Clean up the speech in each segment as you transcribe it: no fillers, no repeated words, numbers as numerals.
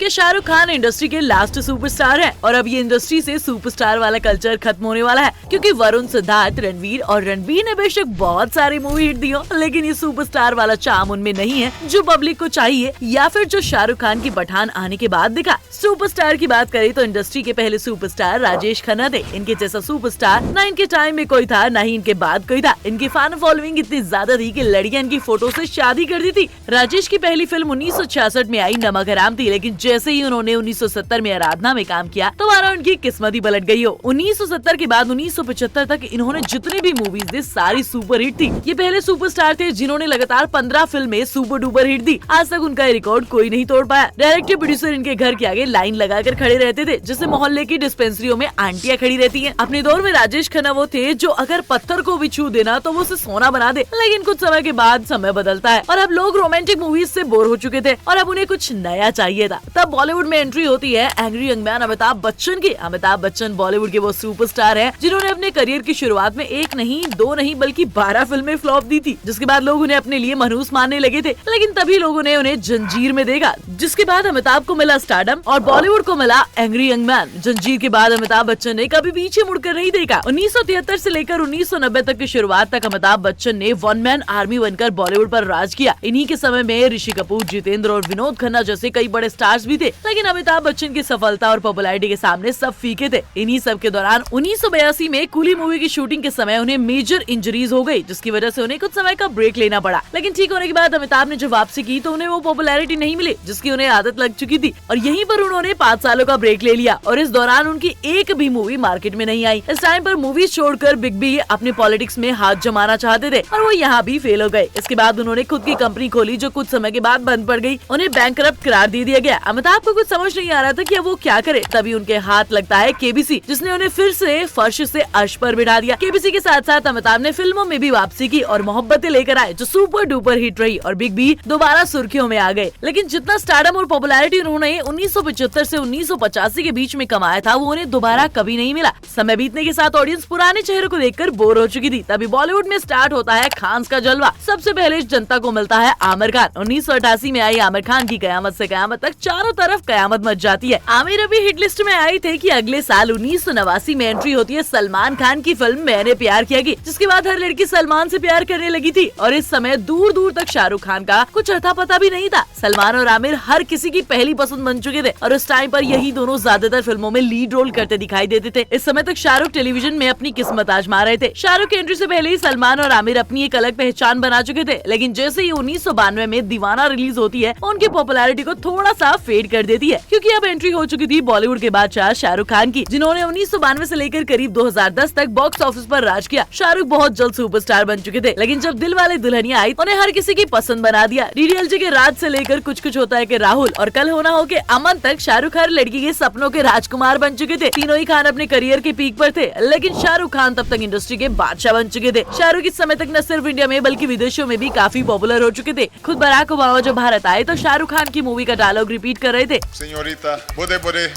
देखिए, शाहरुख खान इंडस्ट्री के last superstar हैं और अब ये इंडस्ट्री से सुपरस्टार वाला कल्चर खत्म होने वाला है, क्योंकि वरुण, सिद्धार्थ, रणवीर और रणबीर ने बेशक बहुत सारी मूवी हिट दी हो, लेकिन ये सुपरस्टार वाला चार्म उनमें नहीं है जो पब्लिक को चाहिए या फिर जो शाहरुख खान की पठान आने के बाद दिखा। सुपरस्टार की बात करें तो इंडस्ट्री के पहले सुपरस्टार राजेश खन्ना थे। इनके जैसा सुपरस्टार न इनके टाइम में कोई था, न ही इनके बाद कोई था। इनकी फैन फॉलोइंग इतनी ज्यादा थी कि लड़कियां इनकी फोटो से शादी कर दी थी। राजेश की पहली फिल्म 1966 में आई नमक हराम थी, लेकिन जैसे ही उन्होंने 1970 में आराधना में काम किया तो मानो उनकी किस्मत ही पलट गई हो। 1970 के बाद 1975 तक इन्होंने जितने भी मूवीज दी सारी सुपर हिट थी। ये पहले सुपरस्टार थे जिन्होंने लगातार 15 फिल्में सुपर डुपर हिट दी। आज तक उनका रिकॉर्ड कोई नहीं तोड़ पाया। डायरेक्टर प्रोड्यूसर इनके घर के आगे लाइन लगाकर खड़े रहते थे, जैसे मोहल्ले की डिस्पेंसरियों में आंटियां खड़ी रहती हैं। अपने दौर में राजेश खन्ना वो थे जो अगर पत्थर को भी छू देना तो वो उसे सोना बना दे। लेकिन कुछ समय के बाद समय बदलता है और अब लोग रोमांटिक मूवीज से बोर हो चुके थे और अब उन्हें कुछ नया चाहिए था। तब बॉलीवुड में एंट्री होती है angry young man Amitabh Bachchan की। अमिताभ बच्चन बॉलीवुड के वो सुपरस्टार हैं जिन्होंने अपने करियर की शुरुआत में एक नहीं, दो नहीं बल्कि 12 फिल्में फ्लॉप दी थी, जिसके बाद लोग उन्हें अपने लिए मनहूस मानने लगे थे। लेकिन तभी लोगों ने उन्हें जंजीर में देखा, जिसके बाद अमिताभ को मिला स्टारडम और बॉलीवुड को मिला एंग्री यंग मैन। जंजीर के बाद अमिताभ बच्चन ने कभी पीछे मुड़कर नहीं देखा। 1973 से लेकर 1990 तक की शुरुआत तक अमिताभ बच्चन ने वन मैन आर्मी बनकर बॉलीवुड पर राज किया। इन्हीं के समय में ऋषि कपूर, जितेंद्र और विनोद खन्ना जैसे कई बड़े स्टार्स भी थे, लेकिन अमिताभ बच्चन की सफलता और पॉपुलैरिटी के सामने सब फीके थे। इन्हीं सब के दौरान 1982 में कूली मूवी की शूटिंग के समय उन्हें मेजर इंजरीज हो गई, जिसकी वजह से उन्हें कुछ समय का ब्रेक लेना पड़ा। लेकिन ठीक होने के बाद अमिताभ ने जब वापसी की तो उन्हें वो पॉपुलैरिटी नहीं मिली जिसकी उन्हें आदत लग चुकी थी, और यहीं पर उन्होंने 5 सालों का ब्रेक ले लिया और इस दौरान उनकी एक भी मूवी मार्केट में नहीं आई। इस टाइम पर मूवीज छोड़कर बिग बी अपने पॉलिटिक्स में हाथ जमाना चाहते थे और वो यहाँ भी फेल हो गए। इसके बाद उन्होंने खुद की कंपनी खोली जो कुछ समय के बाद बंद पड़ गई। उन्हें बैंकरप्ट करार दे दिया गया। अमिताभ को कुछ समझ नहीं आ रहा था कि वो क्या करे। तभी उनके हाथ लगता है केबीसी, जिसने उन्हें फिर से फर्श से अर्श पर बिठा दिया। केबीसी के साथ साथ अमिताभ ने फिल्मों में भी वापसी की और मोहब्बतें लेकर आए जो सुपर डुपर हिट रही और बिग बी दोबारा सुर्खियों में आ गए। लेकिन जितना स्टारडम और पॉपुलैरिटी उन्होंने 1975 से 1985 के बीच में कमाया था वो उन्हें दोबारा कभी नहीं मिला। समय बीतने के साथ ऑडियंस पुराने चेहरों को देखकर बोर हो चुकी थी। तभी बॉलीवुड में स्टार्ट होता है खान्स का जलवा। सबसे पहले जनता को मिलता है आमिर खान। 1988 में आई आमिर खान की कयामत से कयामत तक चारों तरफ कयामत मच जाती है। आमिर अभी हिट लिस्ट में आई थे कि अगले साल 1989 में एंट्री होती है सलमान खान की फिल्म मैंने प्यार किया की, जिसके बाद हर लड़की सलमान से प्यार करने लगी थी और इस समय दूर दूर तक शाहरुख खान का कुछ अता पता भी नहीं था। सलमान और आमिर हर किसी की पहली पसंद बन चुके थे और उस टाइम पर यही दोनों ज्यादातर फिल्मों में लीड रोल करते दिखाई देते थे। इस समय तक शाहरुख टेलीविजन में अपनी किस्मत आजमा रहे थे। शाहरुख की एंट्री से पहले ही सलमान और आमिर अपनी एक अलग पहचान बना चुके थे, लेकिन जैसे ही 1992 में दीवाना रिलीज होती है उनकी पॉपुलैरिटी को थोड़ा सा फेड कर देती है, क्योंकि अब एंट्री हो चुकी थी बॉलीवुड के बादशाह शाहरुख खान की, जिन्होंने 1992 से लेकर करीब 2010 तक बॉक्स ऑफिस पर राज किया। शाहरुख बहुत जल्द सुपरस्टार बन चुके थे, लेकिन जब दिल वाले दुल्हनिया आई उन्हें हर किसी की पसंद बना दिया। डीडीएलजे के राज से लेकर कुछ कुछ होता है के राहुल और कल होना हो के अमन तक शाहरुख हर लड़की के सपनों के राजकुमार बन चुके थे। तीनों ही खान अपने करियर के पीक पर थे, लेकिन शाहरुख खान तब तक इंडस्ट्री के बादशाह बन चुके थे। शाहरुख इस समय तक न सिर्फ इंडिया में बल्कि विदेशों में भी काफी पॉपुलर हो चुके थे। खुद बराक ओबामा जब भारत आए तो शाहरुख खान की मूवी का डायलॉग रिपीट कर रहे थे,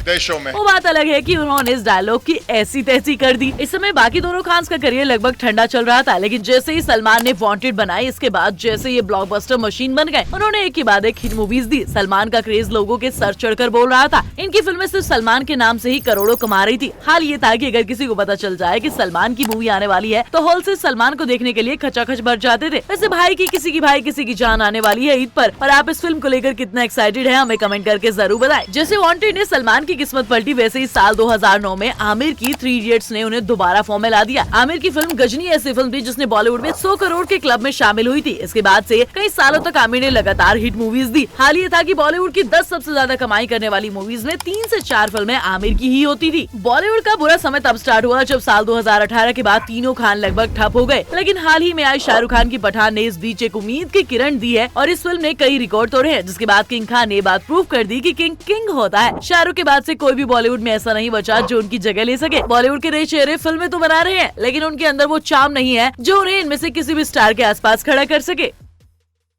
देशों में। वो बात अलग है कि उन्होंने इस डायलॉग की ऐसी तैसी कर दी। इस समय बाकी दोनों खान्स का करियर लगभग ठंडा चल रहा था, लेकिन जैसे ही सलमान ने वांटेड बनाई इसके बाद जैसे ये ब्लॉकबस्टर मशीन बन गए, उन्होंने एक के बाद एक हिट मूवीज दी। सलमान का क्रेज लोगों के सर चढ़कर बोल रहा था। इनकी फिल्में सिर्फ सलमान के नाम से ही करोड़ों कमा रही थी। हाल ये था कि अगर किसी को पता चल जाए कि सलमान की मूवी आने वाली है तो हॉल से सलमान को देखने के लिए खचाखच भर जाते थे। वैसे भाई की किसी की भाई किसी की जान आने वाली है ईद पर, और आप इस फिल्म को लेकर कितना एक्साइटेड है हमें कमेंट करके जरूर बताएं। जैसे वांटेड ने सलमान की किस्मत पलटी, वैसे ही साल 2009 में आमिर की 3 इडियट्स ने उन्हें दोबारा फॉर्म में ला दिया। आमिर की फिल्म गजनी ऐसी फिल्म थी जिसने बॉलीवुड में 100 करोड़ के क्लब में शामिल हुई थी। इसके बाद से कई सालों तक आमिर ने लगातार हिट मूवीज दी। हाल ये था कि बॉलीवुड की 10 सबसे ज्यादा कमाई करने वाली मूवीज में 3 से 4 फिल्में आमिर की ही होती थी। बॉलीवुड का बुरा समय तब स्टार्ट हुआ जब साल 2018 के बाद तीनों खान लगभग ठप हो गए, लेकिन हाल ही में आई शाहरुख खान की पठान ने इस बीच एक उम्मीद की किरण दी है और इस फिल्म ने कई रिकॉर्ड तोड़े हैं, जिसके बाद किंग खान ने बात प्रूव कर दी कि किंग किंग होता है। शाहरुख के बाद से कोई भी बॉलीवुड में ऐसा नहीं बचा जो उनकी जगह ले सके। बॉलीवुड के नए चेहरे फिल्में तो बना रहे हैं, लेकिन उनके अंदर वो चार्म नहीं है जो उन्हें इनमें से किसी भी स्टार के आसपास खड़ा कर सके।